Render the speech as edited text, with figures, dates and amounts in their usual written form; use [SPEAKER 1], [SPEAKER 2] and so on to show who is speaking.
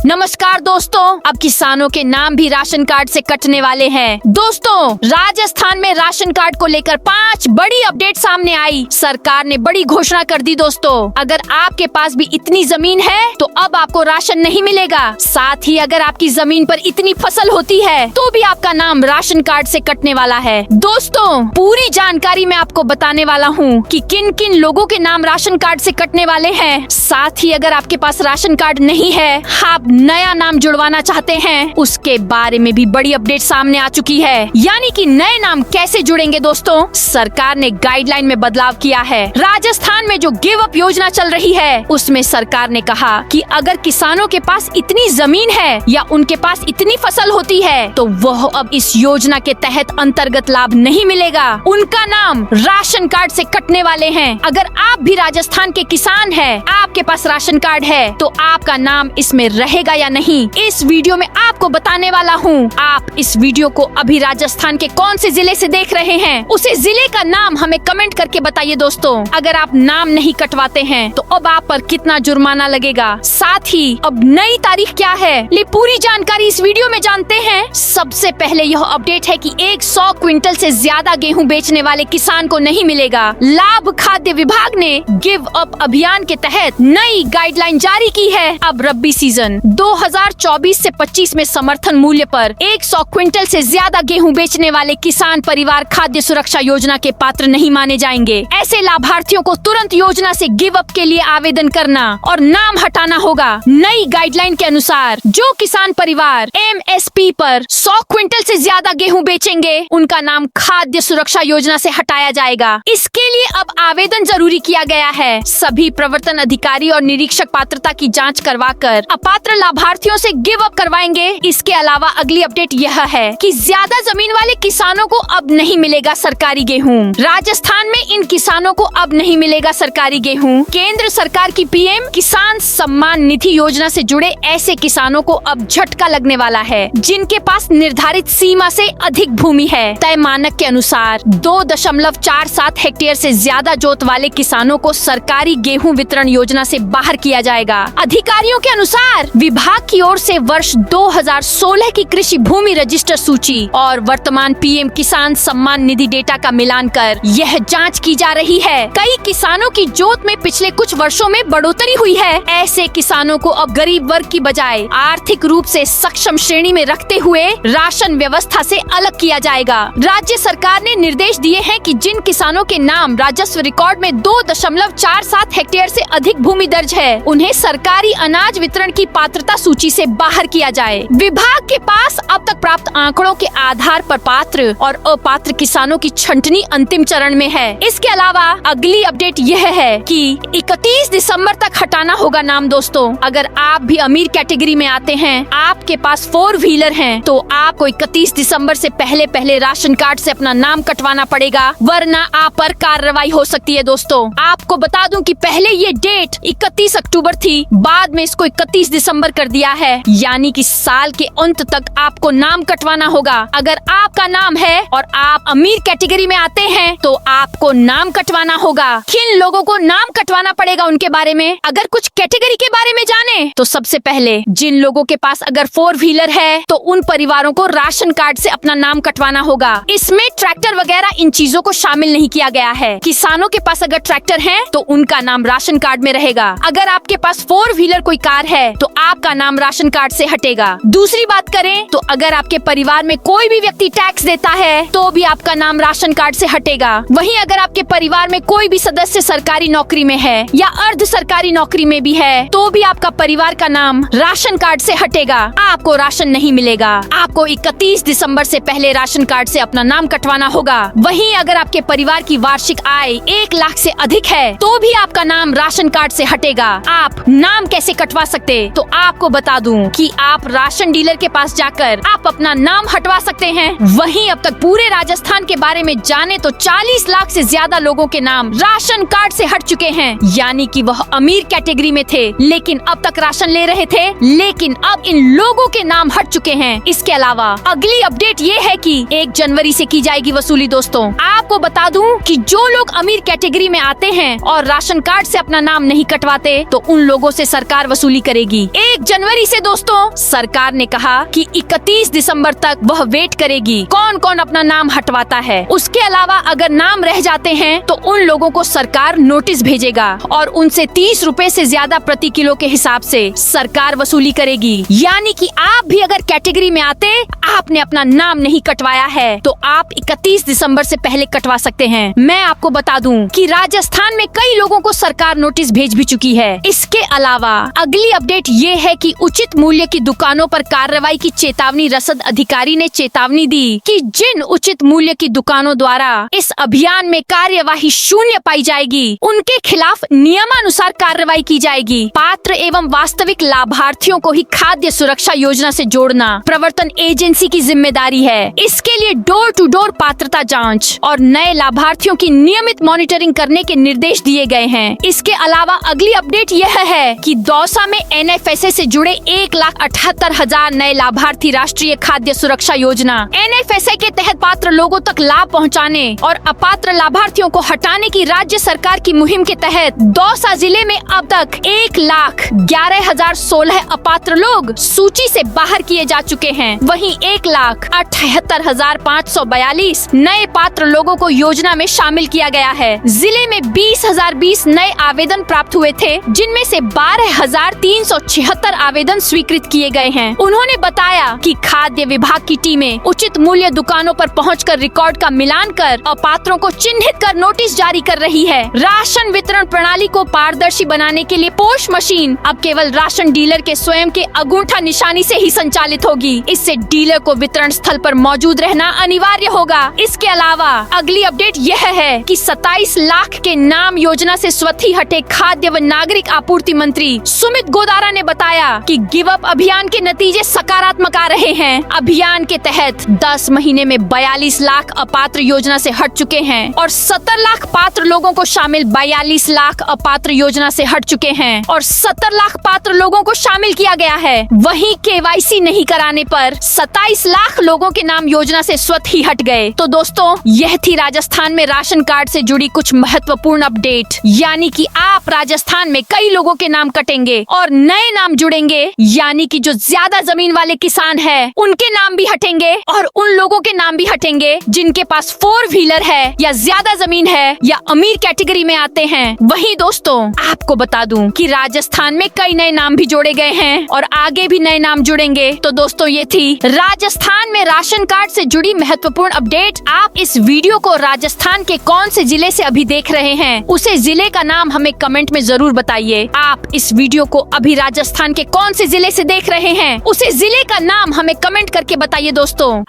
[SPEAKER 1] नमस्कार दोस्तों, अब किसानों के नाम भी राशन कार्ड से कटने वाले हैं। दोस्तों, राजस्थान में राशन कार्ड को लेकर 5 बड़ी अपडेट सामने आई। सरकार ने बड़ी घोषणा कर दी। दोस्तों, अगर आपके पास भी इतनी जमीन है तो अब आपको राशन नहीं मिलेगा। साथ ही अगर आपकी जमीन पर इतनी फसल होती है तो भी आपका नाम राशन कार्ड से कटने वाला है। दोस्तों, पूरी जानकारी मैं आपको बताने वाला हूँ कि किन किन लोगों के नाम राशन कार्ड से कटने वाले हैं। साथ ही अगर आपके पास राशन कार्ड नहीं है, आप नया नाम जुड़वाना चाहते हैं, उसके बारे में भी बड़ी अपडेट सामने आ चुकी है। यानी कि नए नाम कैसे जुड़ेंगे। दोस्तों, सरकार ने गाइडलाइन में बदलाव किया है। राजस्थान में जो गिव अप योजना चल रही है उसमें सरकार ने कहा कि अगर किसानों के पास इतनी जमीन है या उनके पास इतनी फसल होती है तो वह अब इस योजना के तहत अंतर्गत लाभ नहीं मिलेगा। उनका नाम राशन कार्ड से कटने वाले हैं। अगर आप भी राजस्थान के किसान हैं, आपके पास राशन कार्ड है तो आपका नाम इसमें रहेगा या नहीं, इस वीडियो में आपको बताने वाला हूँ। आप इस वीडियो को अभी राजस्थान के कौन से जिले से देख रहे हैं, उसे जिले का नाम हमें कमेंट करके बताइए। दोस्तों, अगर आप नाम नहीं कटवाते हैं तो अब आप पर कितना जुर्माना लगेगा, साथ ही अब नई तारीख क्या है, ये पूरी जानकारी इस वीडियो में जानते हैं। सबसे पहले यह अपडेट है कि 100 क्विंटल से ज्यादा गेहूं बेचने वाले किसान को नहीं मिलेगा लाभ। खाद्य विभाग ने गिव अप अभियान के तहत नई गाइडलाइन जारी की है। अब रब्बी सीजन 2024 से 25 में समर्थन मूल्य पर 100 क्विंटल से ज्यादा गेहूं बेचने वाले किसान परिवार खाद्य सुरक्षा योजना के पात्र नहीं माने जाएंगे। ऐसे लाभार्थियों को तुरंत योजना से गिव अप के लिए आवेदन करना और नाम हटाना होगा। नई गाइडलाइन के अनुसार जो किसान परिवार MSP पर 100 क्विंटल से ज्यादा गेहूं बेचेंगे, उनका नाम खाद्य सुरक्षा योजना से हटाया जाएगा। इसके लिए अब आवेदन जरूरी किया गया है। सभी प्रवर्तन अधिकारी और निरीक्षक पात्रता की जाँच करवाकर अपात्र लाभार्थियों से गिव अप करवाएंगे। इसके अलावा अगली अपडेट यह है कि ज्यादा जमीन वाले किसानों को अब नहीं मिलेगा सरकारी गेहूं। राजस्थान में इन किसानों को अब नहीं मिलेगा सरकारी गेहूं। केंद्र सरकार की PM किसान सम्मान निधि योजना से जुड़े ऐसे किसानों को अब झटका लगने वाला है जिनके पास निर्धारित सीमा से अधिक भूमि है। तय मानक के अनुसार 2.47 हेक्टेयर से ज्यादा जोत वाले किसानों को सरकारी गेहूं वितरण योजना से बाहर किया जाएगा। अधिकारियों के अनुसार विभाग की ओर से वर्ष 2016 की कृषि भूमि रजिस्टर सूची और वर्तमान PM किसान सम्मान निधि डेटा का मिलान कर यह जांच की जा रही है। कई किसानों की जोत में पिछले कुछ वर्षों में बढ़ोतरी हुई है। ऐसे किसानों को अब गरीब वर्ग की बजाय आर्थिक रूप से सक्षम श्रेणी में रखते हुए राशन व्यवस्था से अलग किया जाएगा। राज्य सरकार ने निर्देश दिए हैं कि जिन किसानों के नाम राजस्व रिकॉर्ड में 2.47 हेक्टेयर से अधिक भूमि दर्ज है, उन्हें सरकारी अनाज वितरण की पात्रता सूची से बाहर किया जाए। विभाग के पास अब तक प्राप्त आंकड़ों के आधार पर पात्र और अपात्र किसानों की छंटनी अंतिम चरण में है। इसके अलावा अगली अपडेट यह है कि 31 दिसंबर तक हटाना होगा नाम। दोस्तों, अगर आप भी अमीर कैटेगरी में आते हैं, आपके पास 4 व्हीलर हैं, तो आपको 31 दिसंबर से पहले राशन कार्ड से अपना नाम कटवाना पड़ेगा, वरना आप पर कार्रवाई हो सकती है। दोस्तों, आपको बता दूं कि पहले ये डेट 31 अक्टूबर थी, बाद में इसको 31 दिसंबर कर दिया है। यानी कि साल के अंत तक आपको नाम कटवाना होगा। अगर आपका नाम है और आप अमीर कैटेगरी में आते हैं तो आपको नाम कटवाना होगा। किन लोगों को नाम कटवाना पड़ेगा उनके बारे में अगर कुछ कैटेगरी के बारे में जाने तो सबसे पहले जिन लोगों के पास अगर 4 व्हीलर है तो उन परिवारों को राशन कार्ड से अपना नाम कटवाना होगा। इसमें ट्रैक्टर वगैरह इन चीजों को शामिल नहीं किया गया है। किसानों के पास अगर ट्रैक्टर है तो उनका नाम राशन कार्ड में रहेगा। अगर आपके पास 4 व्हीलर कोई कार है तो आपका नाम राशन कार्ड से हटेगा। दूसरी बात करें तो अगर आपके परिवार में कोई भी व्यक्ति टैक्स देता है तो भी आपका नाम राशन कार्ड से हटेगा। वहीं अगर आपके परिवार में कोई भी सदस्य सरकारी नौकरी में है या अर्ध सरकारी नौकरी में भी है तो भी आपका परिवार का नाम राशन कार्ड से हटेगा। आपको राशन नहीं मिलेगा। आपको 31 दिसंबर से पहले राशन कार्ड से अपना नाम कटवाना होगा। वहीं अगर आपके परिवार की वार्षिक आय 1 लाख से अधिक है तो भी आपका नाम राशन कार्ड से हटेगा। आप नाम कैसे कटवा सकते, तो आपको बता दूं कि आप राशन डीलर के पास जाकर आप अपना नाम हटवा सकते हैं। वहीं अब तक पूरे राजस्थान के बारे में जाने तो 40 लाख से ज्यादा लोगों के नाम राशन कार्ड से हट चुके हैं। यानी कि वह अमीर कैटेगरी में थे लेकिन अब तक राशन ले रहे थे, लेकिन अब इन लोगों के नाम हट चुके हैं। इसके अलावा अगली अपडेट ये है कि 1 जनवरी से की जाएगी वसूली। दोस्तों, आपको बता दूं कि जो लोग अमीर कैटेगरी में आते हैं और राशन कार्ड से अपना नाम नहीं कटवाते तो उन लोगों से सरकार वसूली करेगी। 1 जनवरी से दोस्तों सरकार ने कहा कि 31 दिसंबर तक वह वेट करेगी कौन कौन अपना नाम हटवाता है। उसके अलावा अगर नाम रह जाते हैं तो उन लोगों को सरकार नोटिस भेजेगा और उनसे 30 रुपए से ज्यादा प्रति किलो के हिसाब से सरकार वसूली करेगी। यानी कि आप भी अगर कैटेगरी में आते, आपने अपना नाम नहीं कटवाया है तो आप 31 दिसंबर से पहले कटवा सकते हैं। मैं आपको बता दूं कि राजस्थान में कई लोगों को सरकार नोटिस भेज भी चुकी है। इसके अलावा अगली अपडेट ये है कि उचित मूल्य की दुकानों पर कार्रवाई की चेतावनी। रसद अधिकारी ने चेतावनी दी कि जिन उचित मूल्य की दुकानों द्वारा इस अभियान में कार्यवाही शून्य पाई जाएगी, उनके खिलाफ नियमानुसार कार्रवाई की जाएगी। पात्र एवं वास्तविक लाभार्थियों को ही खाद्य सुरक्षा योजना से जोड़ना प्रवर्तन एजेंसी की जिम्मेदारी है। इसके लिए डोर टू डोर पात्रता जांच और नए लाभार्थियों की नियमित मॉनिटरिंग करने के निर्देश दिए गए हैं। इसके अलावा अगली अपडेट यह है कि दौसा में NFSA से जुड़े 1,78,000 नए लाभार्थी। राष्ट्रीय खाद्य सुरक्षा योजना NFSA के तहत पात्र लोगों तक लाभ पहुंचाने और अपात्र लाभार्थियों को हटाने की राज्य सरकार की मुहिम के तहत दौसा जिले में अब तक 1,11,016 अपात्र लोग सूची से बाहर किए जा चुके हैं। वहीं 1,78,542 नए पात्र लोगों को योजना में शामिल किया गया है। जिले में 20,020 नए आवेदन प्राप्त हुए थे, जिनमें से 12,376 आवेदन स्वीकृत किए गए हैं। उन्होंने बताया कि खाद्य विभाग की टीमें उचित मूल्य दुकानों पर पहुंचकर रिकॉर्ड का मिलान कर अपात्रों को चिन्हित कर नोटिस जारी कर रही है। राशन वितरण प्रणाली को पारदर्शी बनाने के लिए पोस्ट मशीन अब केवल राशन डीलर के स्वयं के अंगूठा निशानी से ही संचालित होगी। इससे डीलर को वितरण स्थल पर मौजूद रहना अनिवार्य होगा। इसके अलावा अगली अपडेट यह है कि 27 लाख के नाम योजना से स्वतः हटे खाद्य व नागरिक आपूर्ति मंत्री सुमित गोदारा ने बताया कि गिव अप अभियान के नतीजे सकारात्मक आ रहे हैं। अभियान के तहत 10 महीने में 42 लाख अपात्र योजना से हट चुके हैं और 70 लाख पात्र लोगों को शामिल 42 लाख अपात्र योजना से हट चुके हैं और 70 लाख पात्र लोगों को शामिल किया गया है। वहीं KYC नहीं कराने पर 27 लाख लोगों के नाम योजना से स्वतः ही हट गए। तो दोस्तों, यह थी राजस्थान में राशन कार्ड से जुड़ी कुछ महत्वपूर्ण अपडेट। यानी कि आप राजस्थान में कई लोगों के नाम कटेंगे और नए नाम जुड़ेंगे। यानी कि जो ज्यादा जमीन वाले किसान हैं, उनके नाम भी हटेंगे और उन लोगों के नाम भी हटेंगे जिनके पास 4 व्हीलर है या ज्यादा जमीन है या अमीर कैटेगरी में आते हैं। वहीं दोस्तों, आपको बता दूं कि राजस्थान में कई नए नाम भी जोड़े गए हैं और आगे भी नए नाम जुड़ेंगे। तो दोस्तों, ये थी राजस्थान में राशन कार्ड से जुड़ी महत्वपूर्ण अपडेट। आप इस वीडियो को राजस्थान के कौन से जिले से अभी देख रहे हैं, उसे जिले का नाम हमें कमेंट में जरूर बताइए। आप इस वीडियो को अभी राजस्थान के कौन से जिले से देख रहे हैं, उसे जिले का नाम हमें कमेंट करके बताइए दोस्तों।